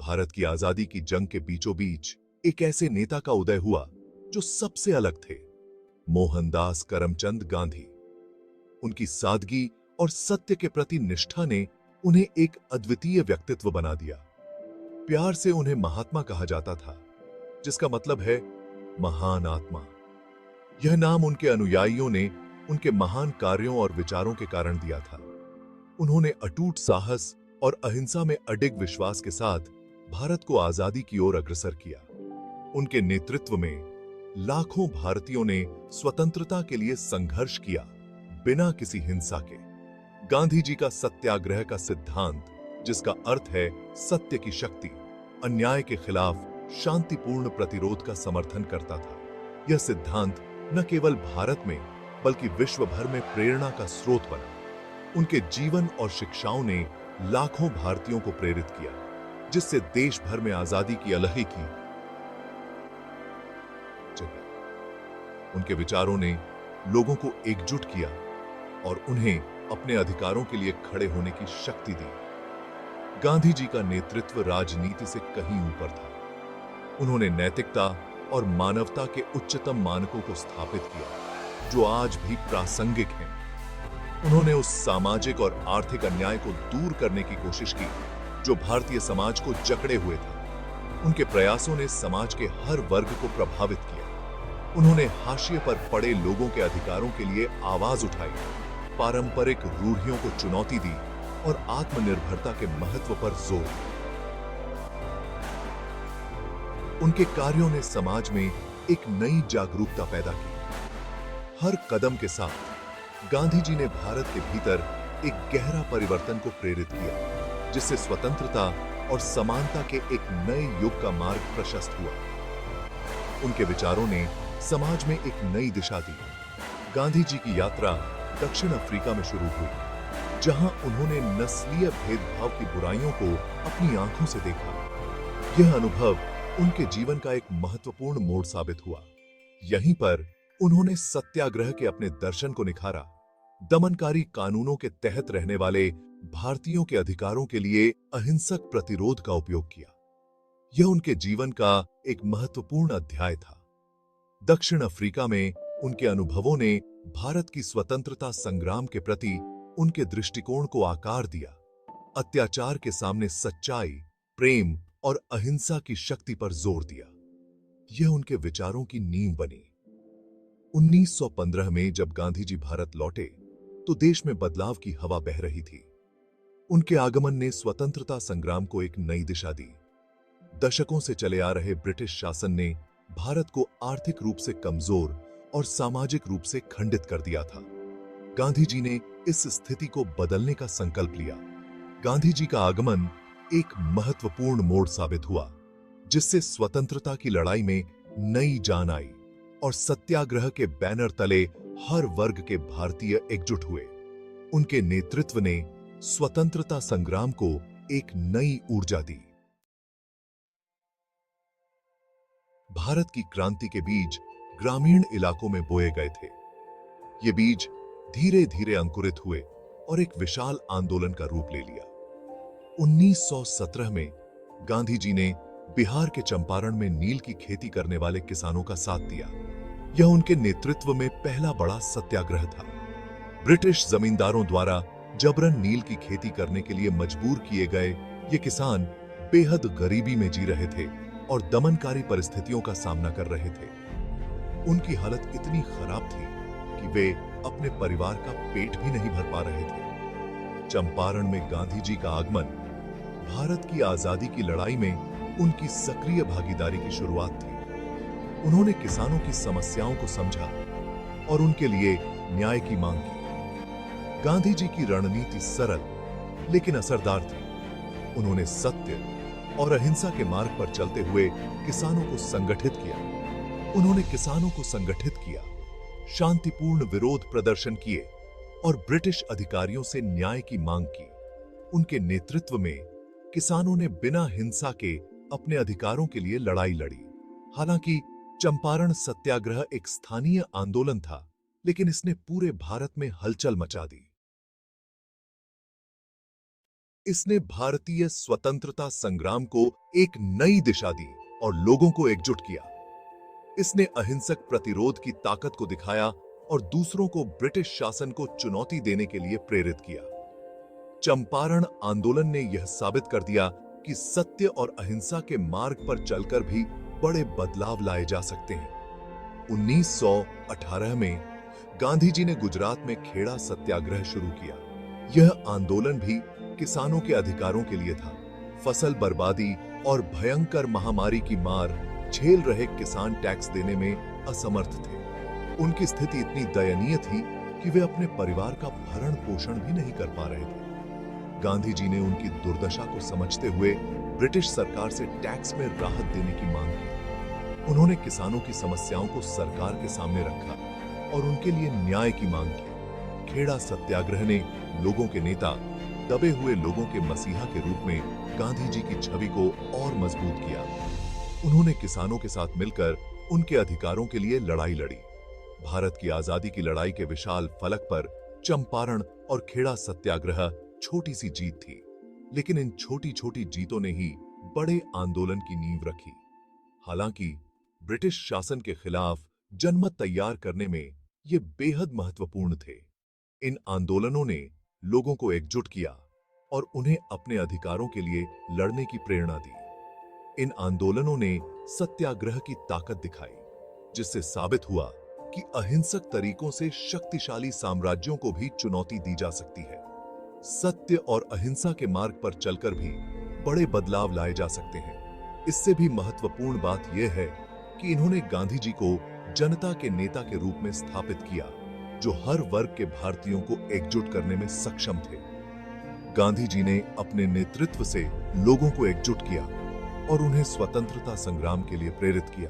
भारत की आजादी की जंग के बीचों बीच एक ऐसे नेता का उदय हुआ जो सबसे अलग थे, मोहनदास करमचंद गांधी। उनकी सादगी और सत्य के प्रति निष्ठा ने उन्हें एक अद्वितीय व्यक्तित्व बना दिया। प्यार से उन्हें महात्मा कहा जाता था, जिसका मतलब है महान आत्मा। यह नाम उनके अनुयायियों ने उनके महान कार्यों और विचारों के कारण दिया था। उन्होंने अटूट साहस और अहिंसा में अडिग विश्वास के साथ भारत को आजादी की ओर अग्रसर किया। उनके नेतृत्व में लाखों भारतीयों ने स्वतंत्रता के लिए संघर्ष किया, बिना किसी हिंसा के। गांधी जी का सत्याग्रह का सिद्धांत, जिसका अर्थ है सत्य की शक्ति, अन्याय के खिलाफ शांतिपूर्ण प्रतिरोध का समर्थन करता था। यह सिद्धांत न केवल भारत में बल्कि विश्व भर में प्रेरणा का स्रोत बना। उनके जीवन और शिक्षाओं ने लाखों भारतीयों को प्रेरित किया, जिससे देश भर में आजादी की अलही की जगह। उनके विचारों ने लोगों को एकजुट किया और उन्हें अपने अधिकारों के लिए खड़े होने की शक्ति दी। गांधी जी का नेतृत्व राजनीति से कहीं ऊपर था। उन्होंने नैतिकता और मानवता के उच्चतम मानकों को स्थापित किया, जो आज भी प्रासंगिक हैं। उन्होंने उस सामाजिक और आर्थिक अन्याय को दूर करने की कोशिश की, जो भारतीय समाज को जकड़े हुए था। उनके प्रयासों ने समाज के हर वर्ग को प्रभावित किया। उन्होंने हाशिए पर पड़े लोगों के अधिकारों के लिए आवाज उठाई, पारंपरिक रूढ़ियों को चुनौती दी और आत्मनिर्भरता के महत्व पर जोर दिया। उनके कार्यों ने समाज में एक नई जागरूकता पैदा की। हर कदम के साथ गांधी जी ने भारत के भीतर एक गहरा परिवर्तन को प्रेरित किया, जिससे स्वतंत्रता और समानता के एक नए युग का मार्ग प्रशस्त हुआ। उनके विचारों ने समाज में एक नई दिशा दी। गांधी जी की यात्रा दक्षिण अफ्रीका में शुरू हुई, जहां उन्होंने नस्लीय भेदभाव की बुराइयों को अपनी आंखों से देखा। यह अनुभव उनके जीवन का एक महत्वपूर्ण मोड़ साबित हुआ। यहीं पर उन्होंने सत्याग्रह के अपने दर्शन को निखारा, दमनकारी कानूनों के तहत रहने वाले भारतीयों के अधिकारों के लिए अहिंसक प्रतिरोध का उपयोग किया। यह उनके जीवन का एक महत्वपूर्ण अध्याय था। दक्षिण अफ्रीका में उनके अनुभवों ने भारत की स्वतंत्रता संग्राम के प्रति उनके दृष्टिकोण को आकार दिया। अत्याचार के सामने सच्चाई, प्रेम और अहिंसा की शक्ति पर जोर दिया। यह उनके विचारों की नींव बनी। 1915 में जब गांधी जी भारत लौटे, तो देश में बदलाव की हवा बह रही थी। उनके आगमन ने स्वतंत्रता संग्राम को एक नई दिशा दी। दशकों से चले आ रहे ब्रिटिश शासन ने भारत को आर्थिक रूप से कमजोर और सामाजिक रूप से खंडित कर दिया था। गांधी जी ने इस स्थिति को बदलने का संकल्प लिया। गांधी जी का आगमन एक महत्वपूर्ण मोड़ साबित हुआ, जिससे स्वतंत्रता की लड़ाई में नई जान आई और सत्याग्रह के बैनर तले हर वर्ग के भारतीय एकजुट हुए। उनके नेतृत्व ने स्वतंत्रता संग्राम को एक नई ऊर्जा दी। भारत की क्रांति के बीज ग्रामीण इलाकों में बोए गए थे। ये बीज धीरे धीरे अंकुरित हुए और एक विशाल आंदोलन का रूप ले लिया। 1917 में गांधी जी ने बिहार के चंपारण में नील की खेती करने वाले किसानों का साथ दिया। यह उनके नेतृत्व में पहला बड़ा सत्याग्रह था। ब्रिटिश जमींदारों द्वारा जबरन नील की खेती करने के लिए मजबूर किए गए ये किसान बेहद गरीबी में जी रहे थे और दमनकारी परिस्थितियों का सामना कर रहे थे। उनकी हालत इतनी खराब थी कि वे अपने परिवार का पेट भी नहीं भर पा रहे थे। चंपारण में गांधी जी का आगमन भारत की आजादी की लड़ाई में उनकी सक्रिय भागीदारी की शुरुआत थी। उन्होंने किसानों की समस्याओं को समझा और उनके लिए न्याय की मांग की। गांधी जी की रणनीति सरल लेकिन असरदार थी। उन्होंने सत्य और अहिंसा के मार्ग पर चलते हुए किसानों को संगठित किया। उन्होंने किसानों को संगठित किया, शांतिपूर्ण विरोध प्रदर्शन किए और ब्रिटिश अधिकारियों से न्याय की मांग की। उनके नेतृत्व में किसानों ने बिना हिंसा के अपने अधिकारों के लिए लड़ाई लड़ी। हालांकि चंपारण सत्याग्रह एक स्थानीय आंदोलन था, लेकिन इसने पूरे भारत में हलचल मचा दी। इसने भारतीय स्वतंत्रता संग्राम को एक नई दिशा दी और लोगों को एकजुट किया। इसने अहिंसक प्रतिरोध की ताकत को दिखाया और दूसरों को ब्रिटिश शासन को चुनौती देने के लिए प्रेरित किया। चंपारण आंदोलन ने यह साबित कर दिया कि सत्य और अहिंसा के मार्ग पर चलकर भी बड़े बदलाव लाए जा सकते हैं। 1918 में गांधी जी ने गुजरात में खेड़ा सत्याग्रह शुरू किया। यह आंदोलन भी किसानों के अधिकारों के लिए था। फसल बर्बादी और भयंकर महामारी की मार झेल रहे किसान टैक्स देने में असमर्थ थे। उनकी स्थिति इतनी दयनीय थी कि वे अपने परिवार का भरण पोषण भी नहीं कर पा रहे थे। गांधी जी ने उनकी दुर्दशा को समझते हुए ब्रिटिश सरकार से टैक्स में राहत देने की मांग की। उन्होंने किसानों की समस्याओं को सरकार के सामने रखा और उनके लिए न्याय की मांग की। खेड़ा सत्याग्रह ने लोगों के नेता, दबे हुए लोगों के मसीहा के रूप में गांधी जी की छवि को और मजबूत किया। उन्होंने किसानों के साथ मिलकर उनके अधिकारों के लिए लड़ाई लड़ी। भारत की आजादी की लड़ाई के विशाल फलक पर चंपारण और खेड़ा सत्याग्रह छोटी सी जीत थी, लेकिन इन छोटी छोटी जीतों ने ही बड़े आंदोलन की नींव रखी। हालांकि ब्रिटिश शासन के खिलाफ जनमत तैयार करने में ये बेहद महत्वपूर्ण थे। इन आंदोलनों ने लोगों को एकजुट किया और उन्हें अपने अधिकारों के लिए लड़ने की प्रेरणा दी। इन आंदोलनों ने सत्याग्रह की ताकत दिखाई, जिससे साबित हुआ कि अहिंसक तरीकों से शक्तिशाली साम्राज्यों को भी चुनौती दी जा सकती है। सत्य और अहिंसा के मार्ग पर चलकर भी बड़े बदलाव लाए जा सकते हैं। इससे भी महत्वपूर्ण बात यह है कि इन्होंने गांधी जी को जनता के नेता के रूप में स्थापित किया, जो हर वर्ग के भारतीयों को एकजुट करने में सक्षम थे। गांधी जी ने अपने नेतृत्व से लोगों को एकजुट किया और उन्हें स्वतंत्रता संग्राम के लिए प्रेरित किया।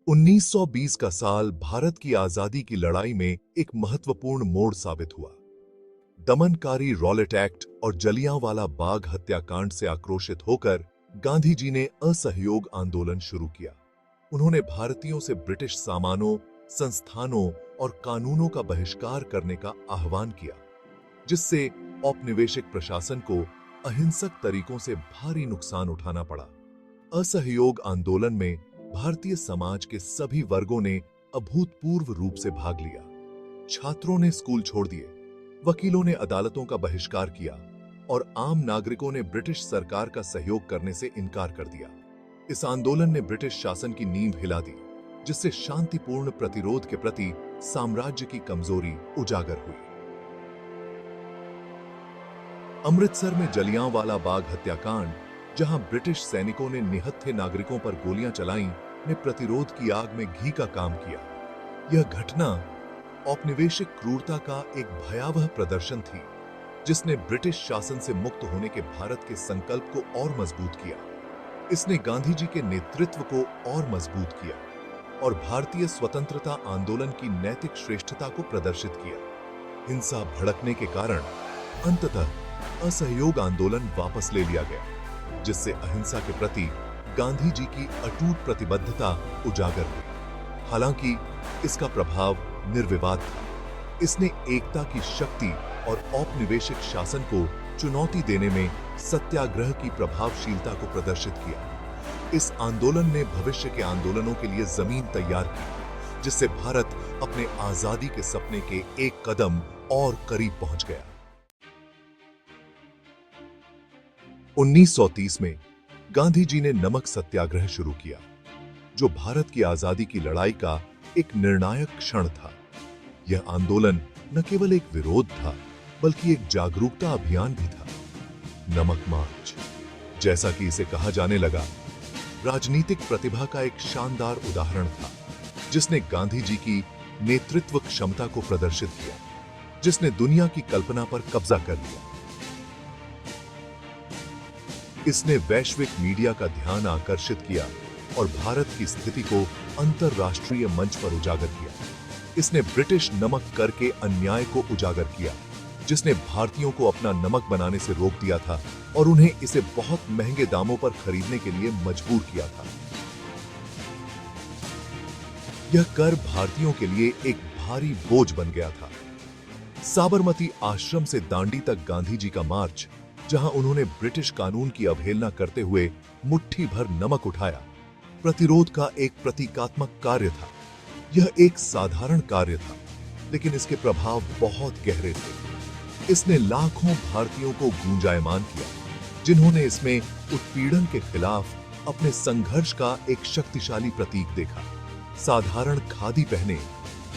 1920 का साल भारत की आजादी की लड़ाई में एक महत्वपूर्ण मोड़ साबित हुआ। दमनकारी रॉलेट एक्ट और जलियांवाला बाग हत्याकांड से आक्रोशित होकर गांधी जी ने असहयोग आंदोलन शुरू किया। उन्होंने भारतीयों से ब्रिटिश सामानों, संस्थानों और कानूनों का बहिष्कार करने का आह्वान किया, जिससे औपनिवेशिक प्रशासन को अहिंसक तरीकों से भारी नुकसान उठाना पड़ा। असहयोग आंदोलन में भारतीय समाज के सभी वर्गों ने अभूतपूर्व रूप से भाग लिया। छात्रों ने स्कूल छोड़ दिए, वकीलों ने अदालतों का बहिष्कार किया और आम नागरिकों ने ब्रिटिश सरकार का सहयोग करने से इनकार कर दिया। इस आंदोलन ने ब्रिटिश शासन की नींव हिला दी, जिससे शांतिपूर्ण प्रतिरोध के प्रति साम्राज्य की कमजोरी उजागर हुई। अमृतसर में जलियांवाला बाग हत्याकांड, जहां ब्रिटिश सैनिकों ने निहत्थे नागरिकों पर गोलियां चलाईं, ने प्रतिरोध की आग में घी का काम किया। यह घटना औपनिवेशिक क्रूरता का एक भयावह प्रदर्शन थी, जिसने ब्रिटिश शासन से मुक्त होने के भारत के संकल्प को और मजबूत किया। इसने गांधी जी के नेतृत्व को और मजबूत किया और भारतीय स्वतंत्रता आंदोलन की नैतिक श्रेष्ठता को प्रदर्शित किया। हिंसा भड़कने के कारण अंततः असहयोग आंदोलन वापस ले लिया गया, जिससे अहिंसा के प्रति गांधी जी की अटूट प्रतिबद्धता उजागर हुई। हालांकि इसका प्रभाव निर्विवाद था। इसने एकता की शक्ति और औपनिवेशिक शासन को चुनौती देने में सत्याग्रह की प्रभावशीलता को प्रदर्शित किया। इस आंदोलन ने भविष्य के आंदोलनों के लिए जमीन तैयार की, जिससे भारत अपने आजादी के सपने के एक कदम और करीब पहुंच गया। 1930 में गांधी जी ने नमक सत्याग्रह शुरू किया, जो भारत की आजादी की लड़ाई का एक निर्णायक क्षण था। यह आंदोलन न केवल एक विरोध था, बल्कि एक जागरूकता अभियान भी था। नमक मार्च, जैसा कि इसे कहा जाने लगा, राजनीतिक प्रतिभा का एक शानदार उदाहरण था, जिसने गांधी जी की नेतृत्व क्षमता को प्रदर्शित किया, जिसने दुनिया की कल्पना पर कब्जा कर लिया। इसने वैश्विक मीडिया का ध्यान आकर्षित किया और भारत की स्थिति को अंतरराष्ट्रीय मंच पर उजागर किया। इसने ब्रिटिश नमक कर के अन्याय को उजागर किया, जिसने भारतीयों को अपना नमक बनाने से रोक दिया था और उन्हें इसे बहुत महंगे दामों पर खरीदने के लिए मजबूर किया था। यह कर भारतीयों के लिए एक भारी बोझ बन गया था। साबरमती आश्रम से दांडी तक गांधी जी का मार्च, जहां उन्होंने ब्रिटिश कानून की अवहेलना करते हुए मुट्ठी भर नमक उठाया, प्रतिरोध का एक प्रतीकात्मक कार्य था। यह एक साधारण कार्य था, लेकिन इसके प्रभाव बहुत गहरे थे। इसने लाखों भारतीयों को गूंजायमान किया, जिन्होंने इसमें उत्पीड़न के खिलाफ अपने संघर्ष का एक शक्तिशाली प्रतीक देखा। साधारण खादी पहने,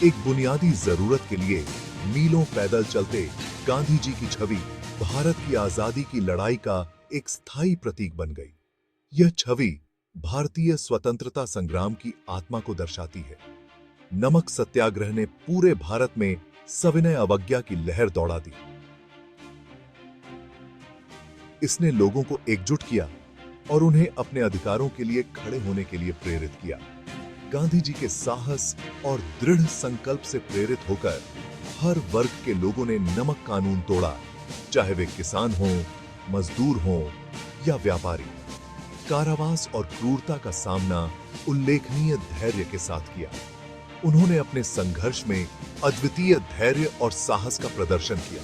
एक बुनियादी जरूरत के लिए मीलों पैदल चलते गांधी जी की छवि भारत की आजादी की लड़ाई का एक स्थायी प्रतीक बन गई। यह छवि भारतीय स्वतंत्रता संग्राम की आत्मा को दर्शाती है। नमक सत्याग्रह ने पूरे भारत में सविनय अवज्ञा की लहर दौड़ा दी। इसने लोगों को एकजुट किया और उन्हें अपने अधिकारों के लिए खड़े होने के लिए प्रेरित किया। गांधी जी के साहस और दृढ़ संकल्प से प्रेरित होकर हर वर्ग के लोगों ने नमक कानून तोड़ा, चाहे वे किसान हों, मजदूर हों या व्यापारी। कारावास और क्रूरता का सामना उल्लेखनीय धैर्य के साथ किया। उन्होंने अपने संघर्ष में अद्वितीय धैर्य और साहस का प्रदर्शन किया।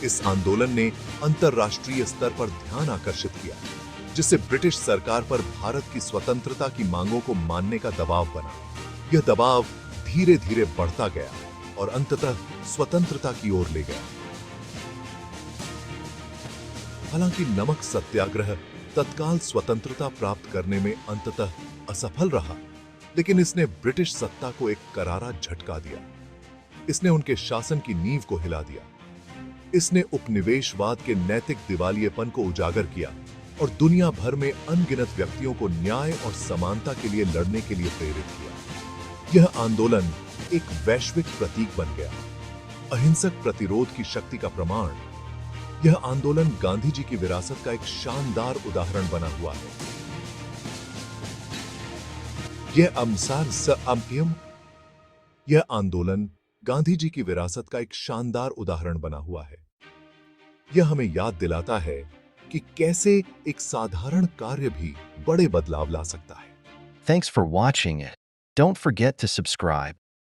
इस आंदोलन ने अंतर्राष्ट्रीय स्तर पर ध्यान आकर्षित किया, जिससे ब्रिटिश सरकार पर भारत की स्वतंत्रता की मांगों को मानने का दबाव बना। यह दबाव धीरे धीरे बढ़ता गया और अंततः स्वतंत्रता की ओर ले गया। हालांकि नमक सत्याग्रह तत्काल स्वतंत्रता प्राप्त करने में अंततः असफल रहा, लेकिन इसने ब्रिटिश सत्ता को एक करारा झटका दिया। इसने उनके शासन की नींव को हिला दिया। इसने उपनिवेशवाद के नैतिक दिवालियेपन को उजागर किया और दुनिया भर में अनगिनत व्यक्तियों को न्याय और समानता के लिए लड़ने के लिए प्रेरित किया। यह आंदोलन एक वैश्विक प्रतीक बन गया, अहिंसक प्रतिरोध की शक्ति का प्रमाण। यह आंदोलन गांधी जी की विरासत का एक शानदार उदाहरण बना हुआ है। यह आंदोलन गांधी जी की विरासत का एक शानदार उदाहरण बना हुआ है। यह हमें याद दिलाता है कि कैसे एक साधारण कार्य भी बड़े बदलाव ला सकता है। Thanks for watching it. Don't forget to subscribe.